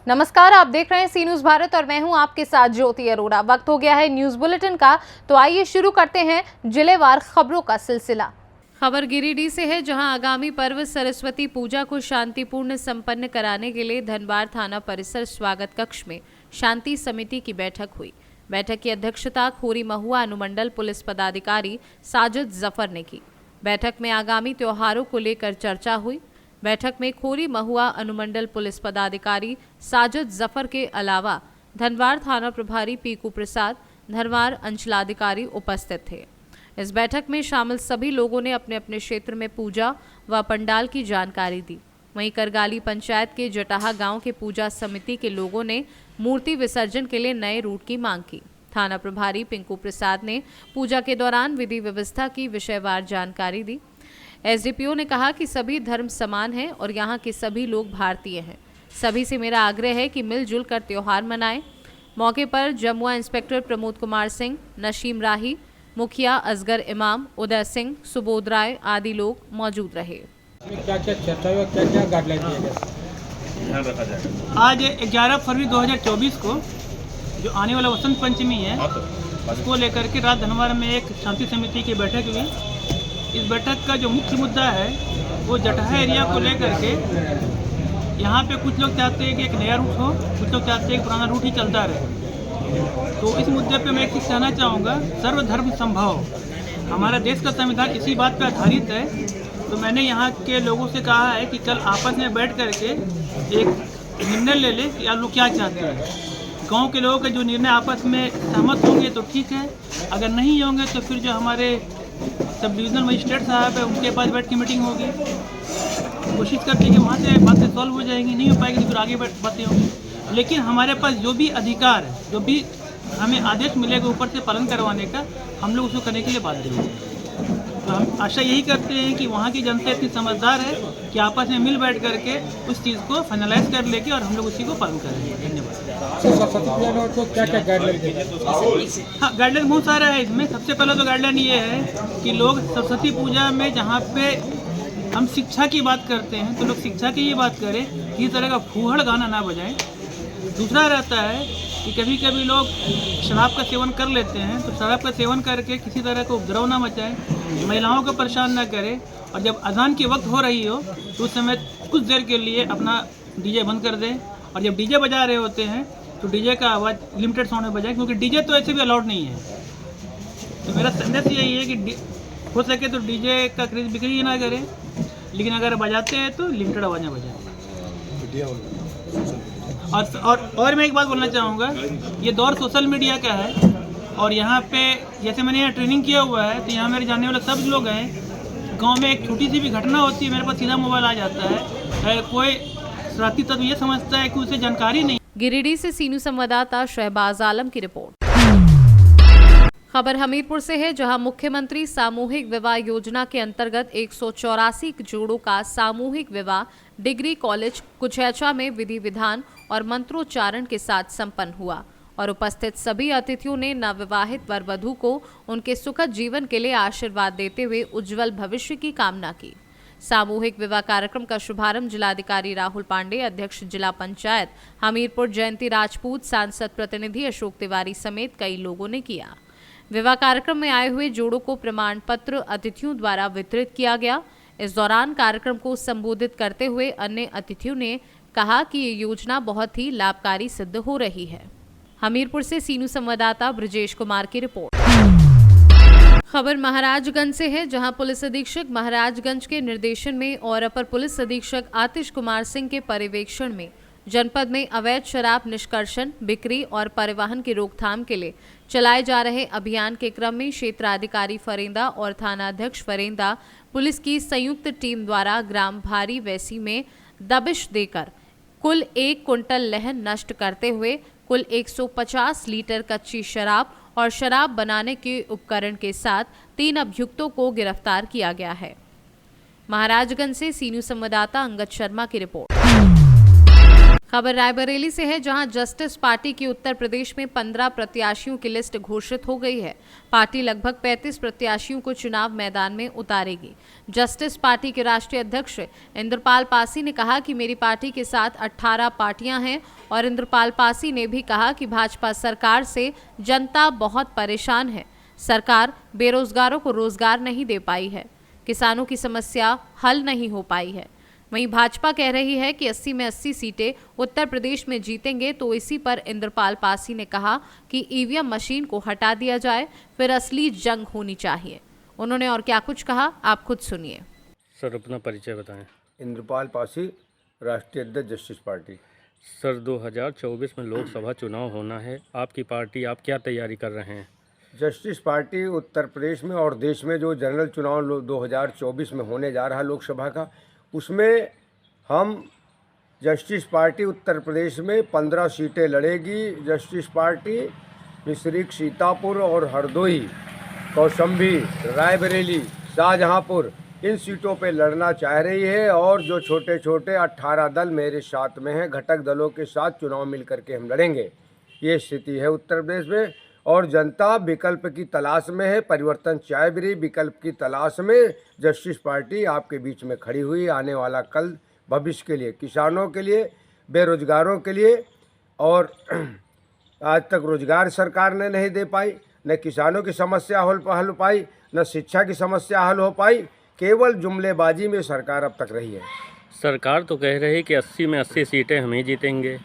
नमस्कार, आप देख रहे हैं सी न्यूज भारत और मैं हूं आपके साथ ज्योति अरोड़ा। वक्त हो गया है न्यूज बुलेटिन का, तो आइए शुरू करते हैं जिलेवार खबरों का सिलसिला। खबर गिरिडीह से है, जहां आगामी पर्व सरस्वती पूजा को शांतिपूर्ण संपन्न कराने के लिए धनवार थाना परिसर स्वागत कक्ष में शांति समिति की बैठक हुई। बैठक की अध्यक्षता खोरी महुआ अनुमंडल पुलिस पदाधिकारी साजिद जफर ने की। बैठक में आगामी त्योहारों को लेकर चर्चा हुई। बैठक में खोरी महुआ अनुमंडल पुलिस पदाधिकारी साजिद जफर के अलावा धनवार थाना प्रभारी पीकू प्रसाद, धनवार अंचलाधिकारी उपस्थित थे। इस बैठक में शामिल सभी लोगों ने अपने अपने क्षेत्र में पूजा व पंडाल की जानकारी दी। वहीं करगाली पंचायत के जटाहा गांव के पूजा समिति के लोगों ने मूर्ति विसर्जन के लिए नए रूट की मांग की। थाना प्रभारी पिंकू प्रसाद ने पूजा के दौरान विधि व्यवस्था की विषयवार जानकारी दी। एसडीपीओ ने कहा कि सभी धर्म समान हैं और यहाँ के सभी लोग भारतीय हैं। सभी से मेरा आग्रह है कि मिलजुल कर त्योहार मनाएं। मौके पर जमुआ इंस्पेक्टर प्रमोद कुमार सिंह, नशीम राही, मुखिया असगर इमाम, उदय सिंह, सुबोध राय आदि लोग मौजूद रहे। क्या क्या चर्चा हुआ, क्या क्या गाइडलाइन दिया गया? आज 11 फरवरी 2024 को जो आने वाला वसंत पंचमी है, उसको लेकर के रात धनवार में एक शांति समिति की बैठक हुई। इस बैठक का जो मुख्य मुद्दा है वो जटाहा एरिया को लेकर के, यहाँ पे कुछ लोग चाहते हैं कि एक नया रूट हो, कुछ लोग चाहते हैं कि पुराना रूट ही चलता रहे। तो इस मुद्दे पे मैं एक चीज़ कहना चाहूँगा, सर्वधर्म संभव। हमारा देश का संविधान इसी बात पर आधारित है। तो मैंने यहाँ के लोगों से कहा है कि कल आपस में बैठ करके एक निर्णय ले लें कि आप लोग क्या चाहते हैं। गांव के लोगों के जो निर्णय आपस में सहमत होंगे तो ठीक है, अगर नहीं होंगे तो फिर जो हमारे सब डिविजनल मजिस्ट्रेट साहब है उनके पास बैठ के मीटिंग होगी। कोशिश करते हैं कि वहाँ से बातें सॉल्व हो जाएंगी, नहीं हो पाएगी तो फिर आगे बातें होंगी। लेकिन हमारे पास जो भी अधिकार है, जो भी हमें आदेश मिलेगा ऊपर से पालन करवाने का, हम लोग उसको करने के लिए बाध्य होंगे। तो हम आशा यही करते हैं कि वहाँ की जनता इतनी समझदार है कि आपस में मिल बैठ करके उस चीज़ को फाइनलाइज कर लेके और हम लोग उसी को पालन करेंगे। धन्यवाद। सरस्वती पूजा को क्या क्या गाइडलाइन दिया गया? हाँ, गाइडलाइन बहुत सारा है इसमें। सबसे पहले तो गाइडलाइन ये है कि लोग सरस्वती पूजा में जहाँ पे हम शिक्षा की बात करते हैं तो लोग शिक्षा की ही बात करें, किसी तरह का फूहड़ गाना ना बजाएं। दूसरा रहता है कि कभी कभी लोग शराब का सेवन कर लेते हैं, तो शराब का सेवन करके किसी तरह का उपद्रव ना मचाएं, महिलाओं को परेशान ना करें। और जब अजान की वक्त हो रही हो तो उस समय कुछ देर के लिए अपना डीजे बंद कर दें। और जब डीजे बजा रहे होते हैं तो डीजे का आवाज़ लिमिटेड साउंड में बजाएं, क्योंकि डीजे तो ऐसे भी अलाउड नहीं है। तो मेरा संदेश यही है कि हो सके तो डीजे का क्रेज बिक्री ना करें, लेकिन अगर बजाते हैं तो लिमिटेड आवाज़ में बजाएं। और मैं एक बात बोलना चाहूँगा, ये दौर सोशल मीडिया का है और यहाँ पे जैसे मैंने यहाँ ट्रेनिंग किया हुआ है तो यहाँ मेरे जानने वाले सब लोग हैं। गांव में एक छोटी सी भी घटना होती है, मेरे पास सीधा मोबाइल आ जाता है। कोई शरारती तत्व ये समझता है कि उसे जानकारी नहीं। गिरिडीह से सीनू संवाददाता शहबाज आलम की रिपोर्ट। खबर हमीरपुर से है, जहां मुख्यमंत्री सामूहिक विवाह योजना के अंतर्गत 184 जोड़ों का सामूहिक विवाह डिग्री कॉलेज कुचैचा में विधि विधान और मंत्रोच्चारण के साथ संपन्न हुआ और उपस्थित सभी अतिथियों ने नवविवाहित वर वधू को उनके सुखद जीवन के लिए आशीर्वाद देते हुए उज्जवल भविष्य की कामना की। सामूहिक विवाह कार्यक्रम का शुभारंभ जिलाधिकारी राहुल पांडे, अध्यक्ष जिला पंचायत हमीरपुर जयंती राजपूत, सांसद प्रतिनिधि अशोक तिवारी समेत कई लोगों ने किया। विवाह कार्यक्रम में आए हुए जोड़ों को प्रमाण पत्र अतिथियों द्वारा वितरित किया गया। इस दौरान कार्यक्रम को संबोधित करते हुए अन्य अतिथियों ने कहा कि ये योजना बहुत ही लाभकारी सिद्ध हो रही है। हमीरपुर से सीनू संवाददाता ब्रजेश कुमार की रिपोर्ट। खबर महाराजगंज से है, जहां पुलिस अधीक्षक महाराजगंज के निर्देशन में और अपर पुलिस अधीक्षक आतिश कुमार सिंह के पर्यवेक्षण में जनपद में अवैध शराब निष्कर्षण, बिक्री और परिवहन की रोकथाम के लिए चलाए जा रहे अभियान के क्रम में क्षेत्राधिकारी फरेंदा और थानाध्यक्ष फरेंदा पुलिस की संयुक्त टीम द्वारा ग्राम भारी वैसी में दबिश देकर कुल 1 कुंटल लहन नष्ट करते हुए कुल 150 लीटर कच्ची शराब और शराब बनाने के उपकरण के साथ 3 अभियुक्तों को गिरफ्तार किया गया है। महाराजगंज से सीनू संवाददाता अंगद शर्मा की रिपोर्ट। खबर रायबरेली से है, जहां जस्टिस पार्टी की उत्तर प्रदेश में 15 प्रत्याशियों की लिस्ट घोषित हो गई है। पार्टी लगभग 35 प्रत्याशियों को चुनाव मैदान में उतारेगी। जस्टिस पार्टी के राष्ट्रीय अध्यक्ष इंद्रपाल पासी ने कहा कि मेरी पार्टी के साथ 18 पार्टियां हैं और इंद्रपाल पासी ने भी कहा कि भाजपा सरकार से जनता बहुत परेशान है। सरकार बेरोजगारों को रोजगार नहीं दे पाई है, किसानों की समस्या हल नहीं हो पाई है। वहीं भाजपा कह रही है कि 80 में 80 सीटें उत्तर प्रदेश में जीतेंगे, तो इसी पर इंद्रपाल पासी ने कहा कि ईवीएम मशीन को हटा दिया जाए, फिर असली जंग होनी चाहिए। उन्होंने और क्या कुछ कहा, आप खुद सुनिए। सर अपना परिचय बताएं। इंद्रपाल पासी, राष्ट्रीय अध्यक्ष जस्टिस पार्टी। सर 2024 में लोकसभा चुनाव होना है, आपकी पार्टी आप क्या तैयारी कर रहे हैं? जस्टिस पार्टी उत्तर प्रदेश में और देश में जो जनरल चुनाव 2024 में होने जा रहा है लोकसभा का, उसमें हम जस्टिस पार्टी उत्तर प्रदेश में 15 सीटें लड़ेगी। जस्टिस पार्टी मिश्रिख, सीतापुर और हरदोई, कौशाम्बी, रायबरेली, शाहजहांपुर इन सीटों पे लड़ना चाह रही है। और जो छोटे छोटे 18 दल मेरे साथ में हैं, घटक दलों के साथ चुनाव मिल करके हम लड़ेंगे। ये स्थिति है उत्तर प्रदेश में। और जनता विकल्प की तलाश में है, परिवर्तन चाह भी रही, विकल्प की तलाश में जस्टिस पार्टी आपके बीच में खड़ी हुई। आने वाला कल भविष्य के लिए, किसानों के लिए, बेरोजगारों के लिए। और आज तक रोजगार सरकार ने नहीं दे पाई, न किसानों की समस्या हल हो पाई, न शिक्षा की समस्या हल हो पाई। केवल जुमलेबाजी में सरकार अब तक रही है। सरकार तो कह रही है कि 80 में 80 सीटें हम ही जीतेंगे।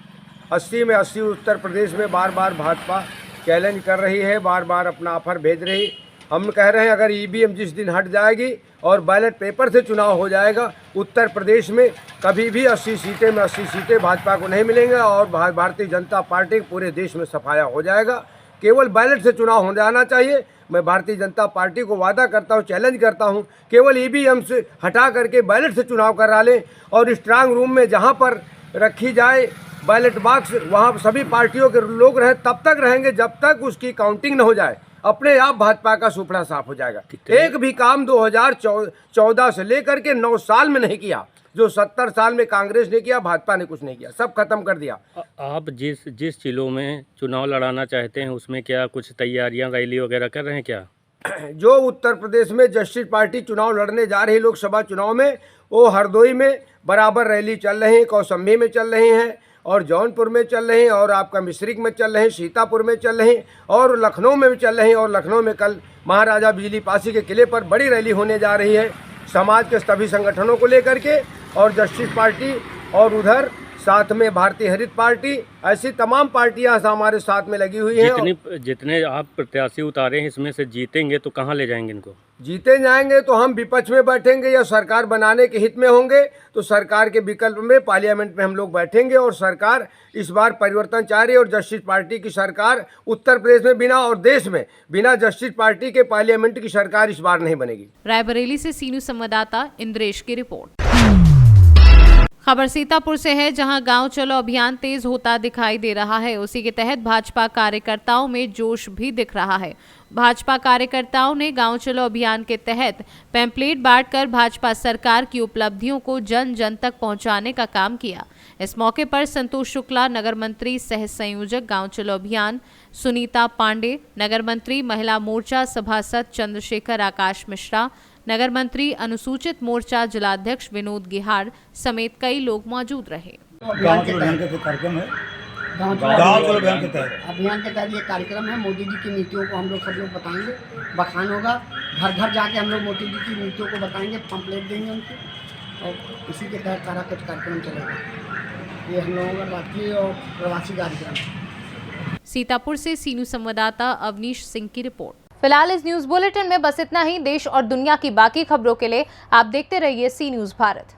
80 में 80 उत्तर प्रदेश में बार बार भाजपा चैलेंज कर रही है, बार बार अपना ऑफर भेज रही। हम कह रहे हैं अगर ईवीएम जिस दिन हट जाएगी और बैलेट पेपर से चुनाव हो जाएगा, उत्तर प्रदेश में कभी भी 80 सीटें में 80 सीटें भाजपा को नहीं मिलेंगे और भारतीय जनता पार्टी पूरे देश में सफाया हो जाएगा। केवल बैलेट से चुनाव हो जाना चाहिए। मैं भारतीय जनता पार्टी को वादा करता हूँ, चैलेंज करता हूँ, केवल ईवीएम से हटा करके बैलेट से चुनाव करा लें और स्ट्रांग रूम में जहाँ पर रखी जाए बैलेट बॉक्स, वहाँ सभी पार्टियों के लोग रहे, तब तक रहेंगे जब तक उसकी काउंटिंग न हो जाए। अपने आप भाजपा का सुपड़ा साफ हो जाएगा। एक भी काम 2014 से लेकर के 9 साल में नहीं किया। जो 70 साल में कांग्रेस ने किया, भाजपा ने कुछ नहीं किया, सब खत्म कर दिया। आप जिस जिलों में चुनाव लड़ाना चाहते हैं उसमें क्या कुछ तैयारियां, रैली वगैरह कर रहे हैं क्या? जो उत्तर प्रदेश में जस्टिस पार्टी चुनाव लड़ने जा रही लोकसभा चुनाव में, वो हरदोई में बराबर रैली चल रही है, कौशाम्बी में चल रही हैं और जौनपुर में चल रही हैं और आपका मिश्रिख में चल रहे हैं, सीतापुर में चल रही हैं और लखनऊ में भी चल रही हैं। और लखनऊ में कल महाराजा बिजली पासी के किले पर बड़ी रैली होने जा रही है समाज के सभी संगठनों को लेकर के और जस्टिस पार्टी और उधर साथ में भारतीय हरित पार्टी, ऐसी तमाम पार्टियां हमारे साथ में लगी हुई हैं। जितने आप प्रत्याशी उतारे हैं इसमें से जीतेंगे तो कहाँ ले जाएंगे इनको? जीते जाएंगे तो हम विपक्ष में बैठेंगे या सरकार बनाने के हित में होंगे तो सरकार के विकल्प में पार्लियामेंट में हम लोग बैठेंगे। और सरकार इस बार परिवर्तन चाह रही है और जस्टिस पार्टी की सरकार उत्तर प्रदेश में बिना और देश में बिना जस्टिस पार्टी के पार्लियामेंट की सरकार इस बार नहीं बनेगी। रायबरेली से सीनू संवाददाता इंद्रेश की रिपोर्ट। खबर सीतापुर से है, जहां गांव चलो अभियान तेज होता दिखाई दे रहा है। उसी के तहत भाजपा कार्यकर्ताओं में जोश भी दिख रहा है। भाजपा कार्यकर्ताओं ने गांव चलो अभियान के तहत पैम्पलेट बांटकर भाजपा सरकार की उपलब्धियों को जन जन तक पहुंचाने का काम किया। इस मौके पर संतोष शुक्ला, नगर मंत्री सह संयोजक गांव चलो अभियान, सुनीता पांडे, नगर मंत्री महिला मोर्चा सभासद चंद्रशेखर आकाश मिश्रा, नगर मंत्री अनुसूचित मोर्चा जिलाध्यक्ष विनोद गिहार समेत कई लोग मौजूद रहे। गांव चलो अभियान के कार्यक्रम है। गांव चलो अभियान के तहत ये कार्यक्रम है। मोदी जी की नीतियों को हम लोग सब लोग बताएंगे, बखान होगा, घर घर जाके हम लोग मोदी जी की नीतियों को बताएंगे, पंपलेट देंगे उनको और इसी के तहत सारा कुछ कार्यक्रम चलेगा। ये हम लोगों का राष्ट्रीय और प्रवासी कार्यक्रम। सीतापुर से सीनू संवाददाता अवनीश सिंह की रिपोर्ट। फिलहाल इस न्यूज बुलेटिन में बस इतना ही। देश और दुनिया की बाकी खबरों के लिए आप देखते रहिए सी न्यूज भारत।